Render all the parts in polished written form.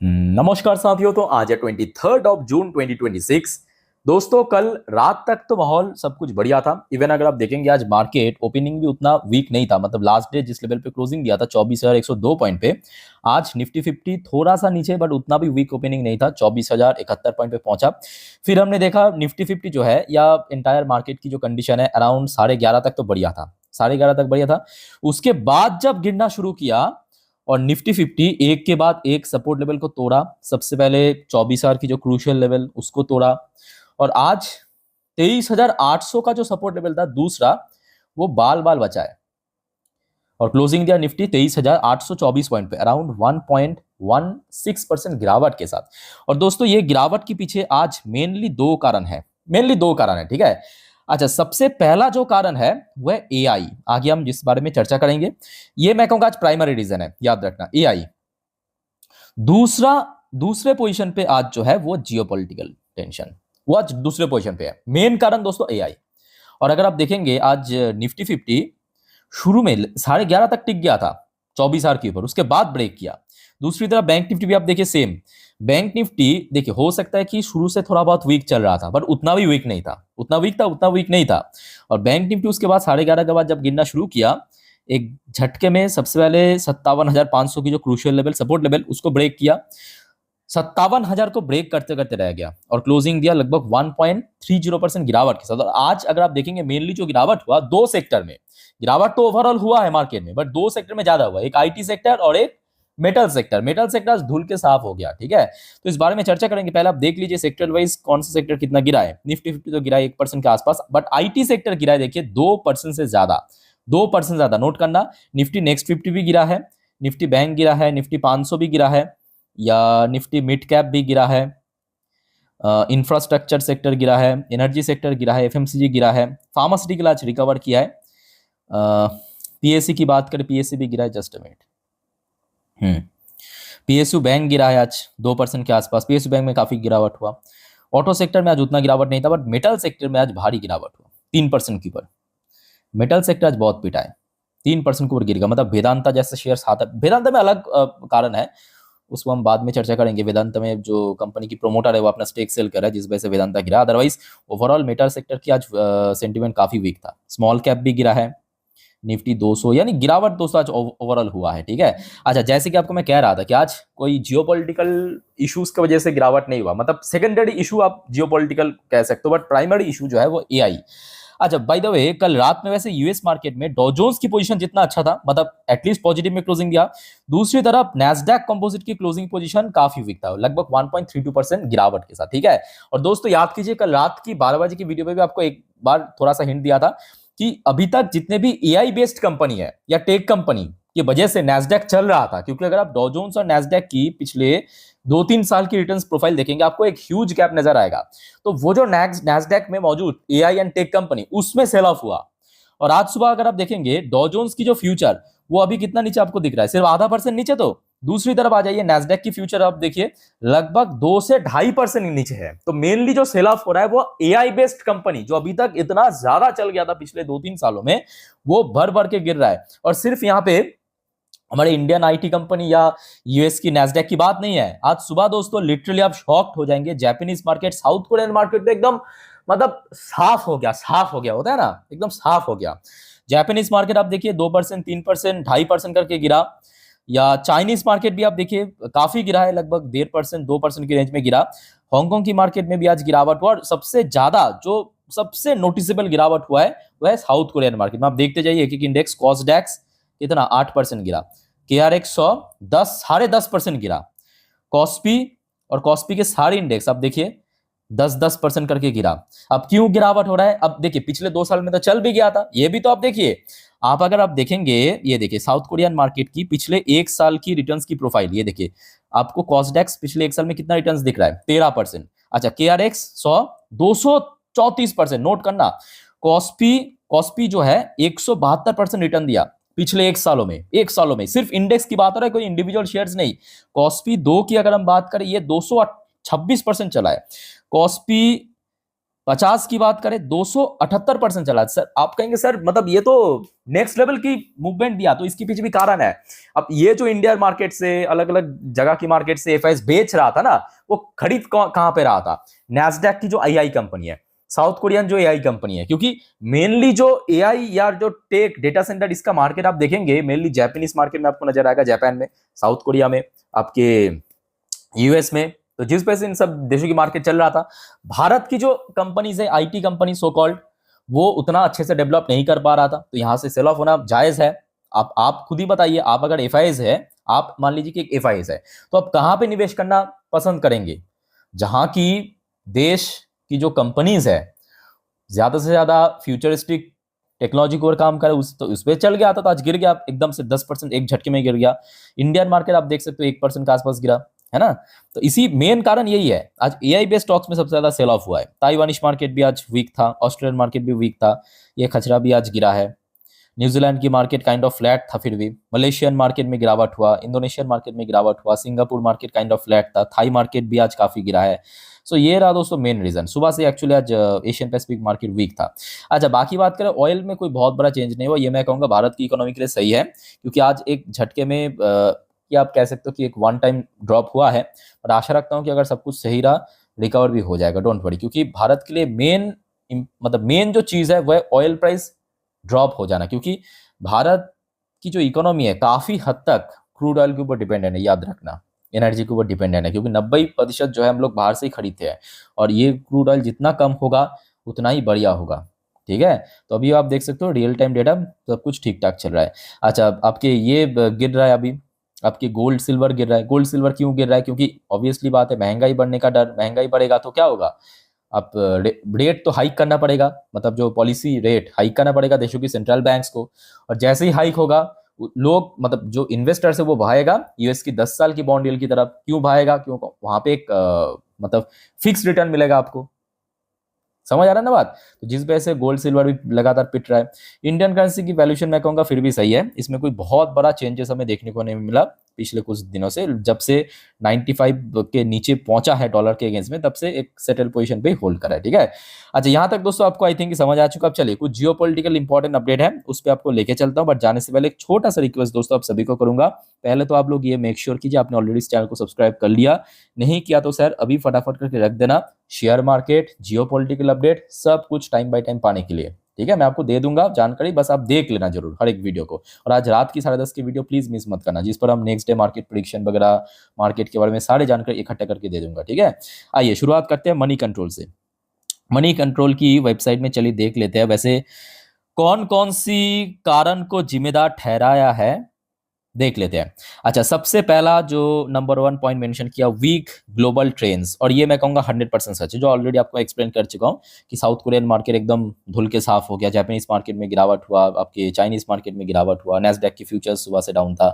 नमस्कार साथियों। तो आज है 23 जून 2026। दोस्तों कल रात तक तो माहौल सब कुछ बढ़िया था। इवन अगर आप देखेंगे आज मार्केट ओपनिंग भी उतना वीक नहीं था, मतलब लास्ट डे जिस लेवल पे क्लोजिंग दिया था 24,102 पॉइंट पे, आज निफ्टी 50 थोड़ा सा नीचे बट उतना भी वीक ओपनिंग नहीं था, 24,071 पॉइंट पे पहुंचा। फिर हमने देखा निफ्टी 50 जो है या एंटायर मार्केट की जो कंडीशन है अराउंड 11:30 तक तो बढ़िया था, 11:30 तक बढ़िया था। उसके बाद जब गिरना शुरू किया और निफ्टी 50 एक के बाद एक सपोर्ट लेवल को तोड़ा। सबसे पहले 24,000 की जो क्रूशियल लेवल उसको तोड़ा, और आज 23,800 का जो सपोर्ट लेवल था दूसरा, वो बाल बाल बचा है और क्लोजिंग दिया निफ्टी 23,824 पॉइंट पे, अराउंड 1.16% गिरावट के साथ। और दोस्तों ये गिरावट के पीछे आज मेनली दो कारण है, ठीक है। अच्छा, सबसे पहला जो कारण है वह एआई, आगे हम जिस बारे में चर्चा करेंगे, ये मैं कहूंगा आज प्राइमरी रीजन है, याद रखना एआई। दूसरा, दूसरे पोजीशन पे आज जो है वो जियोपॉलिटिकल टेंशन, वो आज दूसरे पोजीशन पे है। मेन कारण दोस्तों एआई। और अगर आप देखेंगे आज निफ्टी 50 शुरू में 11:30 तक टिक गया था 24,000 के ऊपर, उसके बाद ब्रेक किया। दूसरी तरफ बैंक निफ्टी भी आप देखिए सेम। बैंक निफ्टी देखिए हो सकता है कि शुरू से थोड़ा बहुत वीक चल रहा था, बट उतना भी वीक नहीं था, उतना वीक नहीं था। और बैंक निफ्टी उसके बाद 11:30 के बाद जब गिरना शुरू किया, एक झटके में सबसे पहले 57,500 की जो क्रूशियल लेवल सपोर्ट लेवल उसको ब्रेक किया। 57,000 को ब्रेक करते करते रह गया और क्लोजिंग दिया लगभग 1.30% गिरावट के साथ। और आज अगर आप देखेंगे मेनली जो गिरावट हुआ दो सेक्टर में, गिरावट तो ओवरऑल हुआ है मार्केट में, बट दो सेक्टर में ज्यादा हुआ, एक आईटी सेक्टर और एक मेटल सेक्टर। मेटल सेक्टर धुल के साफ हो गया, ठीक है। तो इस बारे में चर्चा करेंगे। पहले आप देख लीजिए सेक्टर वाइज कौन सा सेक्टर कितना गिरा है। निफ्टी 50 तो गिरा है 1% के आसपास, बट आईटी सेक्टर गिरा है देखिए 2% से ज्यादा, 2% ज्यादा। नोट करना, निफ्टी नेक्स्ट 50 भी गिरा है, निफ्टी बैंक गिरा है, निफ्टी 500 भी गिरा है, या निफ्टी मिड कैप भी गिरा है, इंफ्रास्ट्रक्चर सेक्टर गिरा है, एनर्जी सेक्टर गिरा है, एफएमसीजी गिरा है, फार्मास्यूटिकल आज रिकवर किया है। पीएससी की बात करें, पीएससी भी गिरा है, just a minute. PSU bank गिरा है आज 2% के आसपास, पीएसयू बैंक में काफी गिरावट हुआ। ऑटो सेक्टर में आज उतना गिरावट नहीं था, बट मेटल सेक्टर में आज भारी गिरावट हुआ 3% के ऊपर। मेटल सेक्टर आज बहुत पिटा है, 3% के ऊपर गिर गया। मतलब वेदांता जैसे शेयर्स आता है, वेदांता में अलग कारण है, उसको हम बाद में चर्चा करेंगे। वेदांता में जो कंपनी की प्रोमोटर है वो अपना स्टेक सेल कर रहा है, जिस वजह से वेदांता गिरा। अदरवाइज ओवरऑल मेटल सेक्टर की आज सेंटीमेंट काफी वीक था। स्मॉल कैप भी गिरा है, निफ्टी 200, यानी गिरावट दोस्तों आज ओवरऑल हुआ है, ठीक है। अच्छा, जैसे कि आपको मैं कह रहा था कि आज कोई जियोपॉलिटिकल इश्यूज की वजह से गिरावट नहीं हुआ, मतलब सेकेंडरी इशू आप जियोपॉलिटिकल कह सकते हो, बट प्राइमरी इशू जो है वो एआई। अच्छा, बाय द वे कल रात में वैसे यूएस मार्केट में डॉ जोन्स की पोजीशन जितना अच्छा था, मतलब एटलीस्ट पॉजिटिव में क्लोजिंग दिया, दूसरी तरफ Nasdaq composite key closing position काफी वीक था, लगभग 1.32% गिरावट के साथ, ठीक है। और दोस्तों याद कीजिए कल रात की 12 बजे की वीडियो में भी आपको एक बार थोड़ा सा हिंट दिया था कि अभी तक जितने भी एआई बेस्ड कंपनी है या टेक कंपनी की वजह से नैस्डैक चल रहा था, क्योंकि अगर आप डॉ जोन्स और नैस्डैक की पिछले 2-3 साल की रिटर्न्स प्रोफाइल देखेंगे आपको एक ह्यूज गैप नजर आएगा। तो वो जो नैस्डैक में मौजूद एआई एंड टेक कंपनी उसमें सेल ऑफ हुआ। और आज सुबह अगर आप देखेंगे डॉ जोन्स की जो फ्यूचर वो अभी कितना नीचे आपको दिख रहा है, सिर्फ 0.5% नीचे। तो दूसरी तरफ आ जाइए, नैस्डैक की फ्यूचर आप देखिए लगभग 2 से 2.5% नीचे है। तो मेनली जो सेल ऑफ हो रहा है वो एआई बेस्ड कंपनी जो अभी तक इतना ज्यादा चल गया था पिछले 2-3 सालों में, वो भर भर के गिर रहा है। और सिर्फ यहाँ पे हमारे इंडियन आईटी कंपनी या यूएस की नैस्डैक की बात नहीं है। आज सुबह दोस्तों लिटरली आप शॉक्ड हो जाएंगे, Japanese market, south Korean market तो एकदम मतलब साफ हो गया होता है ना, एकदम साफ हो गया। जापानीज मार्केट आप देखिए 2%, 3%, 2.5% करके गिरा। या चाइनीज मार्केट भी आप देखिए काफी गिरा है, लगभग 1.5%, 2% की रेंज में गिरा। हांगकांग की मार्केट में भी आज गिरावट हुआ, और सबसे ज्यादा जो सबसे नोटिसेबल गिरावट हुआ है वह है साउथ कोरियन मार्केट में। आप देखते जाइए एक एक इंडेक्स, कॉस्डैक्स कितना 8% गिरा, KRX 100 10.5% गिरा, कॉस्पी और कॉस्पी के सारे इंडेक्स आप देखिए 10% करके गिरा। अब क्यों गिरावट हो रहा है? अब देखिए पिछले 2 साल में तो चल भी गया था, ये भी तो आप देखिए। आप अगर आप देखेंगे, ये देखिए साउथ कोरियन मार्केट की पिछले 1 साल की रिटर्न्स की प्रोफाइल, ये देखिए आपको कॉस्डेक्स पिछले 1 साल में कितना रिटर्न्स दिख रहा है, 13%। अच्छा, KRX 100 234%। नोट करना, कॉस्पी कॉस्पी जो है 172% रिटर्न दिया पिछले 1 सालों में, 1 सालों में। सिर्फ इंडेक्स की बात हो रहा है, कोई इंडिविजुअल शेयर्स नहीं। कॉस्पी 2 की अगर हम बात करें, ये 226% चला है। कॉस्पी 50 की बात करें 278% चला। सर आप कहेंगे सर मतलब ये तो नेक्स्ट लेवल की मूवमेंट दिया, तो इसके पीछे भी कारण है। अब ये जो इंडियन मार्केट से अलग अलग जगह की मार्केट से एफआईएस बेच रहा था ना, वो खरीद कहां पे रहा था? नैस्डैक की जो एआई कंपनी है, साउथ कोरियन जो एआई कंपनी है, क्योंकि मेनली जो एआई या जो टेक डेटा सेंटर इसका मार्केट आप देखेंगे मेनली जापानीज मार्केट में आपको नजर आएगा, जापान में, साउथ कोरिया में, आपके यूएस में। तो जिस वजह से इन सब देशों की मार्केट चल रहा था, भारत की जो कंपनीज है, आईटी कंपनी सो कॉल्ड, वो उतना अच्छे से डेवलप नहीं कर पा रहा था, तो यहां से सेल ऑफ होना जायज है। आप खुद ही बताइए, आप अगर एफआईएस है, आप मान लीजिए कि एक एफआईएस है, तो आप कहां पे निवेश करना पसंद करेंगे? जहां की देश की जो कंपनीज है ज्यादा से ज्यादा फ्यूचरिस्टिक टेक्नोलॉजी को काम करे, उस पे चल गया था, तो आज गिर गया एकदम से 10%, एक झटके में गिर गया। इंडियन मार्केट आप देख सकते हो 1% के आसपास गिरा, है ना? तो इसी मेन कारण यही है, आज एआई बेस्ड स्टॉक्स में सबसे ज्यादा सेल ऑफ हुआ है। ताइवानिश मार्केट भी आज वीक था, ऑस्ट्रेलियन मार्केट भी वीक था, ये खचरा भी आज गिरा है। न्यूजीलैंड की मार्केट काइंड ऑफ फ्लैट था, फिर भी मलेशियन मार्केट में गिरावट हुआ, इंडोनेशियन मार्केट में गिरावट हुआ, Singapore market kind of flat था, थाई मार्केट भी आज काफी गिरा है। सो ये रहा दोस्तों मेन रीजन। सुबह से एक्चुअली आज एशियन पैसिफिक मार्केट वीक था। अच्छा, बाकी बात करें ऑयल में कोई बहुत बड़ा चेंज नहीं हुआ, ये मैं कहूंगा भारत की इकोनॉमी के लिए सही है, क्योंकि आज एक झटके में कि आप कह सकते हो कि एक वन टाइम ड्रॉप हुआ है, और आशा रखता हूं कि अगर सब कुछ सही रहा रिकवर भी हो जाएगा, डोंट वरी। क्योंकि भारत के लिए मेन मतलब मेन जो चीज है वह ऑयल प्राइस ड्रॉप हो जाना, क्योंकि भारत की जो इकोनॉमी है काफी हद तक क्रूड ऑयल के ऊपर डिपेंडेंट है, याद रखना, एनर्जी के ऊपर डिपेंडेंट है, क्योंकि 90% जो है हम लोग बाहर से ही खरीदते हैं, और ये क्रूड ऑयल जितना कम होगा उतना ही बढ़िया होगा। ठीक है, तो अभी आप देख सकते हो रियल टाइम डेटा, सब कुछ ठीक ठाक चल रहा है। अच्छा, आपके ये गिर रहा है अभी, आपके गोल्ड सिल्वर गिर रहा है। गोल्ड सिल्वर क्यों गिर रहा है? क्योंकि ऑब्वियसली बात है, महंगाई बढ़ने का डर, महंगाई बढ़ेगा तो क्या होगा, आप रेट तो हाइक करना पड़ेगा, मतलब जो पॉलिसी रेट हाइक करना पड़ेगा देशों की सेंट्रल बैंक्स को, और जैसे ही हाइक होगा लोग मतलब जो इन्वेस्टर्स है वो भाएगा यूएस की 10 साल की बॉन्ड यील्ड की तरफ। क्यों भाएगा? क्यों? वहां पे एक मतलब फिक्स रिटर्न मिलेगा आपको, समझ आ रहा है ना बात? तो जिस वजह से गोल्ड सिल्वर भी लगातार पिट रहा है। इंडियन करेंसी की वैल्यूएशन मैं कहूंगा फिर भी सही है, इसमें कोई बहुत बड़ा चेंजेस हमें देखने को नहीं मिला पिछले कुछ दिनों से, जब से 95 के नीचे पहुंचा है डॉलर के अगेंस्ट में, तब से एक सेटल पोजीशन पे होल्ड करा है। ठीक है, अच्छा यहां तक दोस्तों आपको आई थिंक समझ आ चुका। अब चलिए कुछ जियोपॉलिटिकल इंपॉर्टेंट अपडेट है उस पर आपको लेके चलता हूं, बट जाने से पहले एक छोटा सा रिक्वेस्ट दोस्तों आप सभी को करूंगा। पहले तो आप लोग ये मेक श्योर कीजिए आपने ऑलरेडी इस चैनल को सब्सक्राइब कर लिया, नहीं किया तो सर अभी फटाफट करके रख देना। शेयर मार्केट, जियोपॉलिटिकल अपडेट, सब कुछ टाइम बाय टाइम पाने के लिए, ठीक है, मैं आपको दे दूंगा जानकारी, बस आप देख लेना जरूर हर एक वीडियो को। और आज रात की 10:30 की वीडियो प्लीज मिस मत करना, जिस पर हम नेक्स्ट डे मार्केट प्रेडिक्शन वगैरह, मार्केट के बारे में सारे जानकारी इकट्ठा करके दे दूंगा। ठीक है, आइए शुरुआत करते हैं मनी कंट्रोल से। मनी कंट्रोल की वेबसाइट में चलिए देख लेते हैं वैसे कौन कौन सी कारण को जिम्मेदार ठहराया है, देख लेते हैं। अच्छा, सबसे पहला जो नंबर 1 पॉइंट मेंशन किया, वीक ग्लोबल ट्रेंड्स, और ये मैं कहूंगा 100% सच है, जो ऑलरेडी आपको एक्सप्लेन कर चुका हूं कि साउथ कोरियन मार्केट एकदम धुल के साफ हो गया, जापानीज मार्केट में गिरावट हुआ, आपके चाइनीज मार्केट में गिरावट हुआ, नैस्डैक की फ्यूचर्स सुबह से डाउन था,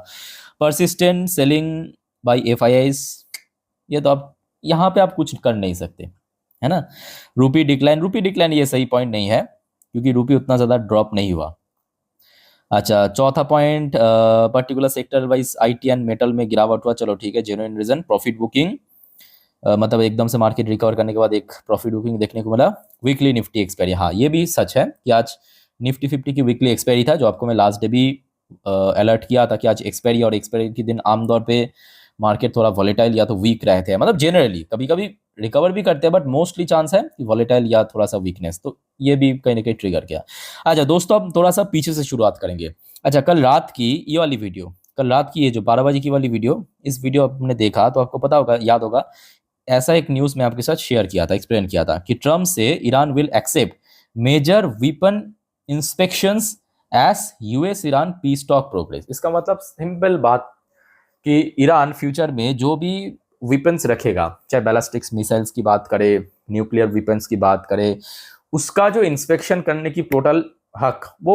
परसिस्टेंट सेलिंग बाय एफआईआईज, ये तो आप यहाँ पे आप कुछ कर नहीं सकते, है ना। रूपी डिक्लाइन, रूपी डिक्लाइन ये सही पॉइंट नहीं है, क्योंकि रूपी उतना ज्यादा ड्रॉप नहीं हुआ। अच्छा, चौथा point, particular sector wise IT and metal में गिरावट हुआ, चलो ठीक है, जेन्युइन रीजन। प्रॉफिट बुकिंग, मतलब एकदम से मार्केट रिकवर करने के बाद एक प्रॉफिट बुकिंग देखने को मिला। वीकली निफ्टी एक्सपायरी, हाँ ये भी सच है कि आज निफ्टी 50 की वीकली एक्सपायरी था, जो आपको मैं लास्ट डे भी अलर्ट किया था कि आज एक्सपायरी, और एक्सपायरी के दिन आमतौर पे मार्केट थोड़ा वॉलेटाइल या तो वीक रहते हैं, मतलब जनरली कभी कभी रिकवर भी करते हैं, बट मोस्टली चांस है कि वॉलेटाइल या थोड़ा सा वीकनेस, तो ये भी कहीं ना कहीं ट्रिगर किया। अच्छा दोस्तों, अब थोड़ा सा पीछे से शुरुआत करेंगे। अच्छा, कल रात की ये वाली वीडियो, कल रात की ये जो 12 बजे की वाली वीडियो, इस वीडियो आपने देखा तो आपको पता होगा, याद होगा, ऐसा एक न्यूज में आपके साथ शेयर किया था, एक्सप्लेन किया था कि ट्रम्प से Iran will accept major weapon inspections as US Iran peace talk progress. इसका मतलब सिंपल बात कि ईरान फ्यूचर में जो भी वेपन्स रखेगा, चाहे बैलिस्टिक्स मिसाइल्स की बात करे, न्यूक्लियर वेपन्स की बात करे, उसका जो इंस्पेक्शन करने की टोटल हक वो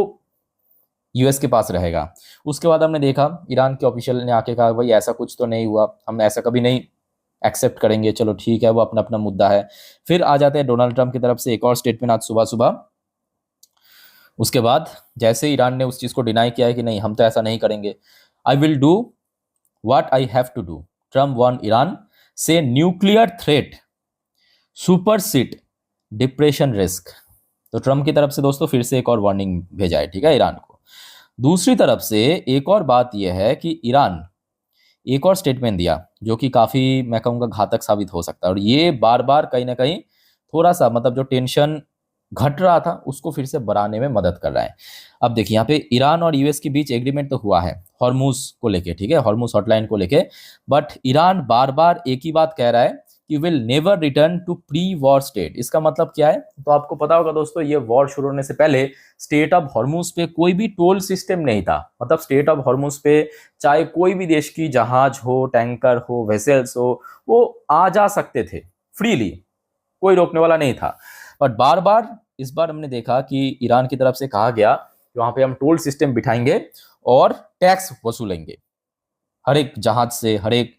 यूएस के पास रहेगा। उसके बाद हमने देखा ईरान के ऑफिशियल ने आके कहा भाई ऐसा कुछ तो नहीं हुआ, हम ऐसा कभी नहीं एक्सेप्ट करेंगे, चलो ठीक है, वो अपना अपना मुद्दा है। फिर आ जाते हैं डोनाल्ड ट्रंप की तरफ से एक और स्टेटमेंट आज सुबह सुबह। उसके बाद जैसे ईरान ने उस चीज को डिनाई किया है कि नहीं हम तो ऐसा नहीं करेंगे, I will do what I have to do, Trump warn Iran से nuclear threat supersede depression risk. तो ट्रम्प की तरफ से दोस्तों फिर से एक और वार्निंग भेजा है, ठीक है, ईरान को। दूसरी तरफ से एक और बात यह है कि ईरान एक और स्टेटमेंट दिया जो कि काफ़ी मैं कहूँगा घातक साबित हो सकता है, और ये बार बार कहीं ना कहीं थोड़ा सा मतलब जो टेंशन घट रहा था उसको फिर से बढ़ाने में मदद कर रहा है। अब देखिए यहाँ पे ईरान और यूएस के बीच एग्रीमेंट तो हुआ है हॉर्मुज को लेके, ठीक है, हॉर्मुज हॉटलाइन को लेके, बट ईरान बार बार एक ही बात कह रहा है कि will never return to pre war state. इसका मतलब क्या है? तो आपको पता होगा दोस्तों, ये वॉर शुरू होने से पहले स्टेट ऑफ हॉर्मुज पे कोई भी टोल सिस्टम नहीं था। मतलब स्टेट ऑफ हॉर्मुज पे चाहे कोई भी देश की जहाज हो, टैंकर हो, वेसल्स हो, वो आ जा सकते थे फ्रीली, कोई रोकने वाला नहीं था। बट बार बार इस बार हमने देखा कि ईरान की तरफ से कहा गया कि वहां पे हम टोल सिस्टम बिठाएंगे और टैक्स वसूलेंगे हर एक जहाज से, हर एक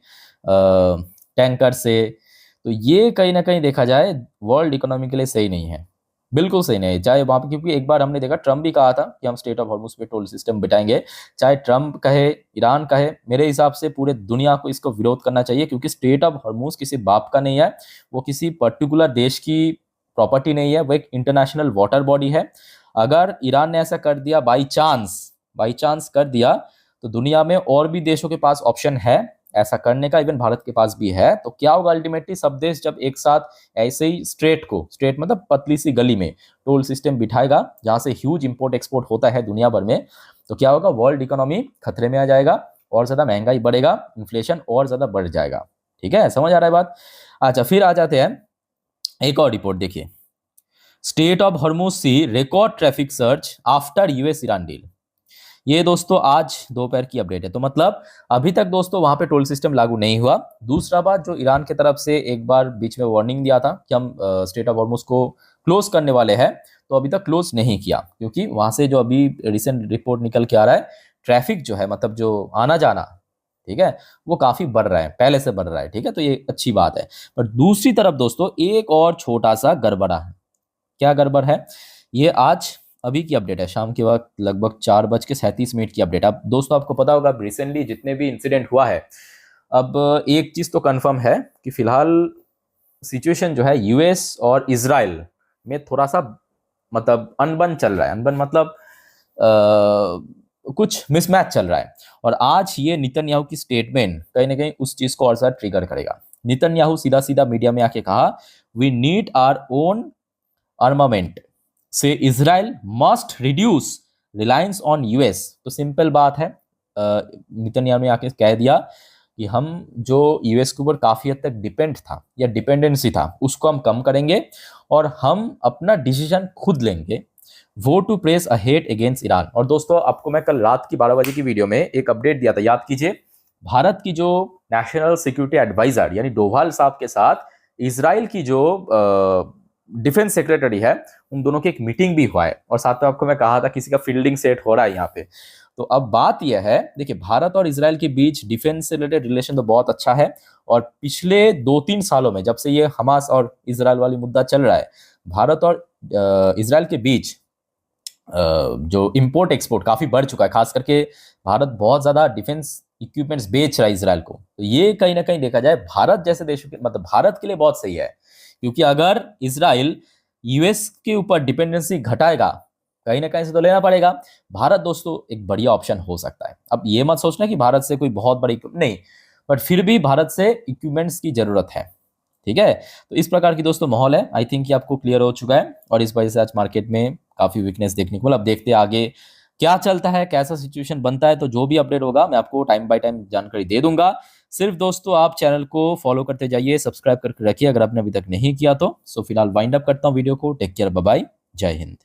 टैंकर से। तो ये कहीं ना कहीं देखा जाए वर्ल्ड इकोनॉमी के लिए सही नहीं है, बिल्कुल सही नहीं है। चाहे वहां पे, क्योंकि एक बार हमने देखा ट्रम्प भी कहा था कि हम स्टेट ऑफ हॉर्मुज पे टोल सिस्टम बिठाएंगे। चाहे ट्रम्प कहे, ईरान कहे, मेरे हिसाब से पूरे दुनिया को इसको विरोध करना चाहिए, क्योंकि स्टेट ऑफ हॉर्मुज किसी बाप का नहीं है, वो किसी पर्टिकुलर देश की प्रॉपर्टी नहीं है, वो एक इंटरनेशनल वाटर बॉडी है। अगर ईरान ने ऐसा कर दिया, बाई चांस कर दिया, तो दुनिया में और भी देशों के पास ऑप्शन है ऐसा करने का, इवन भारत के पास भी है। तो क्या होगा अल्टीमेटली, सब देश जब एक साथ ऐसे ही स्ट्रेट मतलब पतली सी गली में टोल सिस्टम बिठाएगा जहां से ह्यूज इंपोर्ट एक्सपोर्ट होता है दुनिया भर में, तो क्या होगा, वर्ल्ड इकोनॉमी खतरे में आ जाएगा, और ज्यादा महंगाई बढ़ेगा, इन्फ्लेशन और ज्यादा बढ़ जाएगा। ठीक है, समझ आ रहा है बात? अच्छा, फिर आ जाते हैं एक और रिपोर्ट, देखिए, state of Hormuz sea record traffic search after US Iran deal. ये दोस्तों आज दोपहर की अपडेट है। तो मतलब अभी तक दोस्तों वहां पे टोल सिस्टम लागू नहीं हुआ। दूसरा बात, जो ईरान की तरफ से एक बार बीच में वार्निंग दिया था कि हम स्टेट ऑफ हॉर्मुज को क्लोज करने वाले हैं, तो अभी तक क्लोज नहीं किया, क्योंकि वहां से जो अभी रिसेंट रिपोर्ट निकल के आ रहा है, ट्रैफिक जो है, मतलब जो आना जाना, ठीक है, वो काफी बढ़ रहा है, पहले से बढ़ रहा है। ठीक है, तो ये अच्छी बात है। पर दूसरी तरफ दोस्तों एक और छोटा सा गड़बड़ा है। क्या गड़बड़ है? ये आज अभी की अपडेट है, शाम के वक्त लगभग 4:37 की अपडेट। अब दोस्तों आपको पता होगा रिसेंटली जितने भी इंसिडेंट हुआ है, अब एक चीज तो कंफर्म है कि फिलहाल सिचुएशन जो है यूएस और इजराइल में थोड़ा सा मतलब अनबन चल रहा है। अनबन मतलब कुछ मिसमैच चल रहा है। और आज ये नेतन्याहू की स्टेटमेंट कहीं ना कहीं उस चीज को और ज्यादा ट्रिगर करेगा। नेतन्याहू सीधा सीधा मीडिया में आके कहा, we need our own armament से Israel must reduce reliance on US. तो सिंपल बात है, नेतन्याहू ने आके कह दिया कि हम जो यूएस के ऊपर काफी हद तक डिपेंड था या डिपेंडेंसी था, उसको हम कम करेंगे और हम अपना डिसीजन खुद लेंगे, वो to press a hate against Iran. और दोस्तों आपको मैं कल रात की 12 बजे की वीडियो में एक अपडेट दिया था, याद कीजिए। भारत की जो नेशनल सिक्योरिटी एडवाइजर यानी डोभाल साहब के साथ इजराइल की जो डिफेंस सेक्रेटरी है, उन दोनों की एक मीटिंग भी हुआ है, और साथ में आपको मैं कहा था किसी का फील्डिंग सेट हो रहा है यहाँ पे। तो अब बात यह है, देखिए, भारत और इजराइल के बीच डिफेंस से रिलेटेड रिलेशन तो बहुत अच्छा है, और पिछले 2-3 सालों में जब से ये हमास और इजराइल वाली मुद्दा चल रहा है, भारत और इजराइल के बीच जो इंपोर्ट एक्सपोर्ट काफी बढ़ चुका है। खास करके भारत बहुत ज्यादा डिफेंस इक्विपमेंट्स बेच रहा है इजराइल को। तो ये कहीं ना कहीं देखा जाए भारत जैसे देशों के, मतलब भारत के लिए बहुत सही है, क्योंकि अगर इजराइल यूएस के ऊपर डिपेंडेंसी घटाएगा, कहीं ना कहीं से तो लेना पड़ेगा। भारत दोस्तों एक बढ़िया ऑप्शन हो सकता है। अब ये मत सोचना कि भारत से कोई बहुत बड़ी नहीं, बट फिर भी भारत से इक्विपमेंट्स की जरूरत है। ठीक है, तो इस प्रकार की दोस्तों माहौल है। आई थिंक ये आपको क्लियर हो चुका है, और इस वजह से आज मार्केट में काफी वीकनेस देखने को मिला। अब देखते हैं आगे क्या चलता है, कैसा सिचुएशन बनता है। तो जो भी अपडेट होगा मैं आपको टाइम बाय टाइम जानकारी दे दूंगा। सिर्फ दोस्तों आप चैनल को फॉलो करते जाइए, सब्सक्राइब करके रखिए अगर आपने अभी तक नहीं किया तो। सो फिलहाल वाइंड अप करता हूँ वीडियो को। टेक केयर, बाय बाय, जय हिंद।